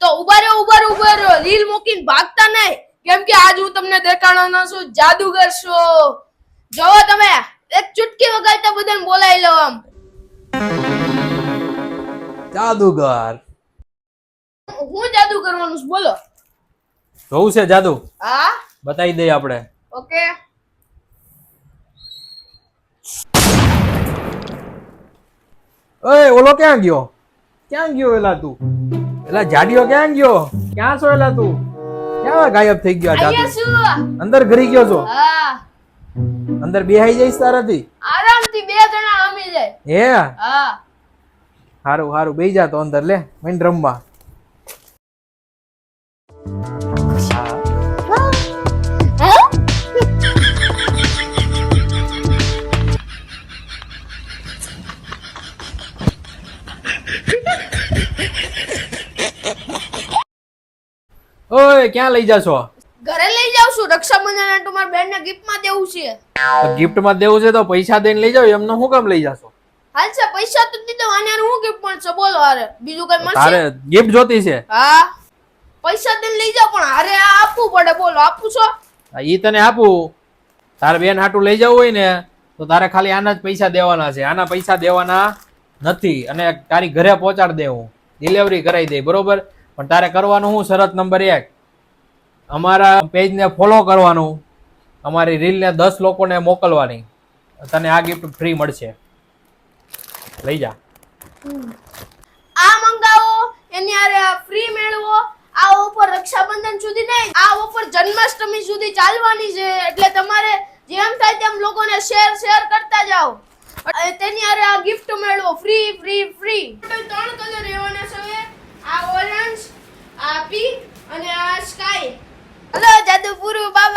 તો ઉભા રહ્યો રીલ મૂકીને ભાગતા નહીં, કેમ કે આજ હું તમને દેખાડવાનો છું જાદુગર શો. જોવો તમે, એક ચુટકી વગાડતા બધાને બોલાવી લો. આમ જાદુગર હું જાદુ કરવાનું છે, બોલો. જોવું છે જાદુ? હા, બતાવી દઈએ આપણે. ઓકે. ઓય ઓલો ક્યાં ગયો? ક્યાં ગયો એલા તું? એલા જાડિયો ક્યાં ગયો? ક્યાં છો એલા તું? ક્યાં ગાયબ થઈ ગયો આ અહીંયા જાદુ? શું? અંદર ઘરી ગયો છો? હા, અંદર બેહાઈ જઈશ તારાથી? આરામથી 2 જણા આમી જાય. હે હા, હારું હારું બેહી જા તો અંદર. લે મઈન રમવા. ઓય ક્યાં લઈ જાશો? ઘરે લઈ જાઉં છું. રક્ષાબંધન તમારા બેન ને ગિફ્ટ માં દેવું છે. ગિફ્ટ માં દેવું છે તો પૈસા દઈને લઈ જાવ, એમને શું કામ લઈ જાશો? હાલ છે, પૈસા તો દીધો, આને હું ગિફ્ટ મળશે બોલો? હારે બીજું કઈ મળશે? તારે ગિફ્ટ જોતી છે? હા, પૈસા દઈને લઈ જાવ, પણ હારે આ આપવું પડે. બોલો, આપું છો? ઈ તને આપું. તારે બેન હાટું લઈ જવું હોય ને તો તારે ખાલી આના જ પૈસા દેવાના છે. આના પૈસા દેવાના નથી. અને તારી ઘરે પહોંચાડી દેવું, ડિલિવરી કરાવી દે, બરોબર? પણ તારે કરવાનું હું, શરત નંબર 1, અમારા પેજને ફોલો કરવાનું, અમારી રીલને 10 લોકોને મોકલવાની. તને આ ગિફ્ટ ફ્રી મળશે. લઈ જા. આ મંગાવો, એની હારે ફ્રી મેળવો. આ ઓફર રક્ષાબંધન સુધી નહીં, આ ઓફર જન્માષ્ટમી સુધી ચાલવાની છે. એટલે તમારે જેમ થાય તેમ લોકોને શેર કરતા જાઓ. અને તેની હારે આ ગિફ્ટ મેળવો, ફ્રી ફ્રી ફ્રી. 3 કલર રહેવાના છે. આ ઓરેન્જ, આ પિંક અને આ સ્કાય. હલો જાદુ પૂરું બાબા.